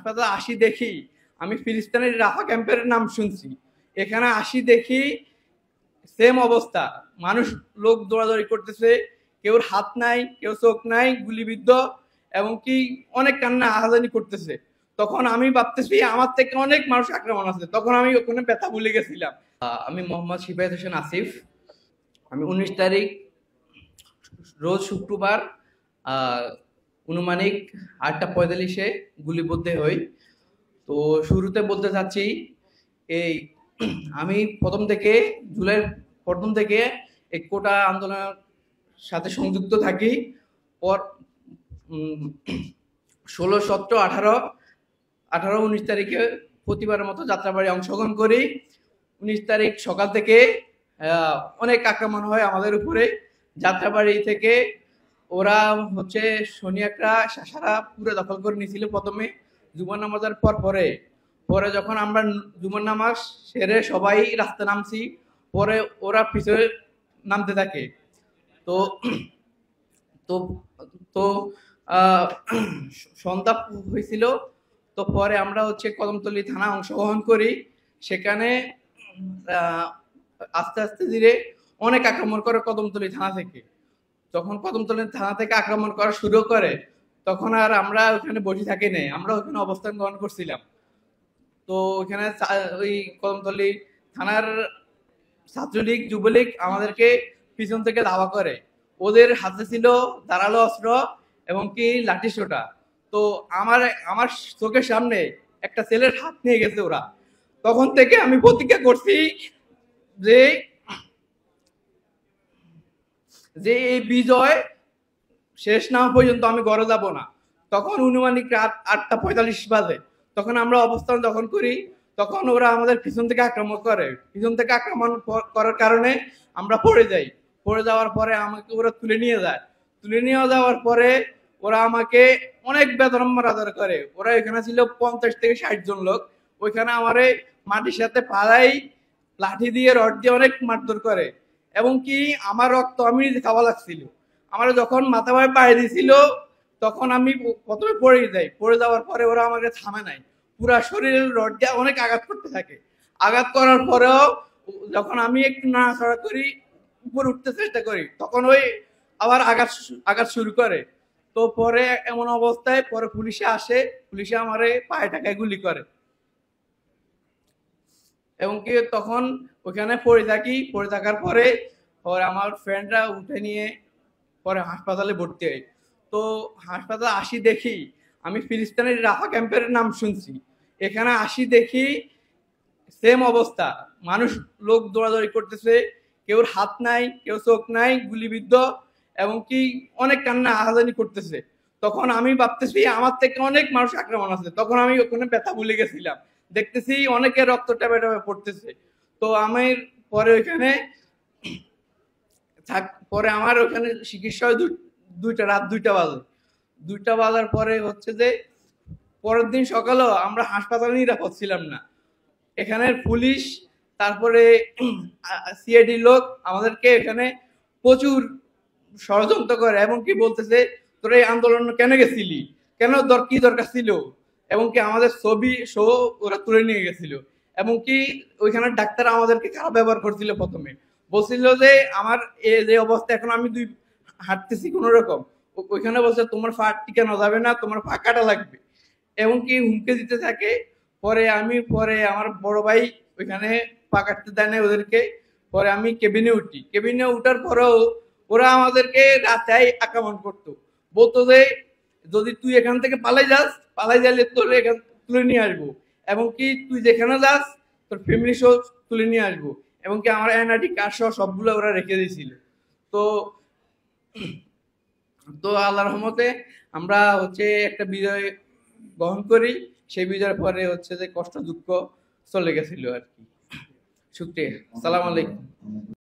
হাসপাতালে আসি দেখি আমি ফিলিস্তিনের রাফা ক্যাম্পের নাম শুনছি, এখানে আসি দেখি সেম অবস্থা, মানুষ লোক দৌড়াদৌড়ি করতেছে, কেউর হাত নাই, কেউ চোখ নাই, গুলিবিদ্ধ, এবং কি অনেক কান্না আহাজানি করতেছে। তখন আমি ভাবতেছি আমার থেকে অনেক মানুষ আক্রমণ আছে, তখন আমি ওখানে ব্যথা ভুলে গেছিলাম। আমি মোহাম্মদ সিফায়েত হোসেন আসিফ। আমি 19 তারিখ রোজ শুক্রবার অনুমানিক 8:45-এ গুলিবিদ্ধ হই। তো শুরুতে বলতে চাচ্ছি, এই আমি জুলাইয়ের প্রথম থেকে এই কোটা আন্দোলনের সাথে সংযুক্ত থাকি। পর 16, 17, 18, 19 তারিখে প্রতিবারের মতো যাত্রাবাড়ি অংশগ্রহণ করি। 19 তারিখ সকাল থেকে অনেক আক্রমণ হয় আমাদের উপরে। যাত্রাবাড়ি থেকে ওরা শনিয়াকড়া সারা পুরো দখল করে নিয়েছিল প্রথমে জুমার নামাজের পরে যখন আমরা জুমার নামাজ সেরে সবাই রাস্তা নামছি, পরে ওরা পিছনে নামতে থাকে। তো তো তো সন্ধ্যা হয়েছিল। তো পরে আমরা কদমতলী থানা অংশগ্রহণ করি। সেখানে আস্তে আস্তে ধীরে অনেক আক্রমণ করে কদমতলী থানা থেকে। যখন কদমতলী থানা থেকে আক্রমণ করা শুরু করে, তখন আর আমরা ওখানে বসে থাকি নাই, আমরা ওখানে অবস্থান গ্রহণ করছিলাম। তো ওখানে ওই কদমতলী থানার ছাত্রলীগ যুবলীগ আমাদেরকে পিছন থেকে ধাওয়া করে। ওদের হাতে ছিল ধারালো অস্ত্র এবং কি লাঠি সোটা। তো আমার চোখের সামনে একটা ছেলের হাত নিয়ে গেছে ওরা। তখন থেকে আমি প্রতিজ্ঞা করছি যে এই বিজয় শেষ না পর্যন্ত আমি ঘরে যাব না। তখন অনুমানিক রাত 8:45 বাজে। তখন আমরা অবস্থান দখল করি। তখন ওরা আমাদের পিছন থেকে আক্রমণ করে। পিছন থেকে আক্রমণ করার কারণে আমরা পড়ে যাই। পড়ে যাওয়ার পরে আমাকে ওরা তুলে নিয়ে যায়। তুলে নিয়ে যাওয়ার পরে ওরা আমাকে অনেক বেদম মারাধর করে। ওরা এখানে ছিল 50 থেকে 60 জন লোক। ওইখানে আমারে মাটির সাথে পাড়াই, লাঠি দিয়ে, রড দিয়ে অনেক মারধর করে। এবং কি আমার রক্ত আমি নিজে খাওয়া লাগছিল। আমার যখন মাথা ভাই পায়ে দিছিল, তখন আমি প্রথমে পড়ে যাই। পড়ে যাওয়ার পরে ওরা আমাকে থামে নাই, পুরা শরীরের রড দিয়ে অনেক আঘাত করতে থাকে। আঘাত করার পরেও যখন আমি একটু নাড়াচাড়া করি, উপরে উঠতে চেষ্টা করি, তখন ওই আবার আঘাত শুরু করে। তো পরে এমন অবস্থায় পরে পুলিশে আসে, পুলিশে আমারে পায়ে টাকায় গুলি করে। এবং কি তখন ওখানে পড়ে থাকি। পড়ে থাকার পরে আমার ফ্রেন্ডরা উঠে নিয়ে পরে হাসপাতালে ভর্তি হয়। তো হাসপাতালে আসি দেখি আমি ফিলিস্তিনের রাফা ক্যাম্পের নাম শুনছি, এখানে আসি দেখি সেম অবস্থা, মানুষ লোক দৌড়াদৌড়ি করতেছে, কেউর হাত নাই, কেউ চোখ নাই, গুলিবিদ্ধ, এবং কি অনেক কান্না আহাজানি করতেছে। তখন আমি ভাবতেছি আমার থেকে অনেক মানুষ আক্রমণ আছে, তখন আমি ওখানে ব্যথা ভুলে গেছিলাম। দেখতেছি অনেকে রক্ত টেপে টেপে পড়তেছে। তো আমি পরে ওইখানে পরে আমার ওখানে চিকিৎসা হয় রাত 2টা বাজে। 2টা বাজার পরে যে পরের দিন সকালেও আমরা হাসপাতালে নিরাপদ ছিলাম না। এখানের পুলিশ, তারপরে সিআইডি লোক আমাদেরকে এখানে প্রচুর ষড়যন্ত্র করে এবং কি বলতেছে তোরা এই আন্দোলন কেন গেছিলি, কেন কি দরকার ছিল, এবং কি আমাদের ছবি সহ ওরা তুলে নিয়ে গেছিল। এবং কি ওইখানে ডাক্তার আমাদেরকে খারাপ ব্যবহার করছিল। প্রথমে বলছিল যে আমার যে অবস্থা এখন আমি হাঁটতেছি কোন রকম, ওইখানে বলছে তোমার পা টিকানো যাবে না, তোমার পা কাটা লাগবে, এবং কি হুমকে দিতে থাকে। পরে আমার বড় ভাই ওইখানে পা কাটতে দেয় না ওদেরকে। পরে আমি কেবিনে উঠি। কেবিনে উঠার পরেও ওরা আমাদেরকে রাস্তায় আক্রমণ করতো, বলতো যে যদি তুই এখান থেকে পালাই যালে তোর এখান তুলে নিয়ে আসবো, এবং কি তুই যেখানে যাস তোর ফ্যামিলি সহ তুলে নিয়ে আসবো, এবং কি আমার এনআইডি কার্ড সহ সবগুলো ওরা রেখে দিয়েছিল। তো তো আল্লাহর রহমতে আমরা একটা বিজয় বহন করি। সেই বিজয়ের পরে যে কষ্ট দুঃখ চলে গেছিল আর কি। শুকরিয়া। আসসালামু আলাইকুম।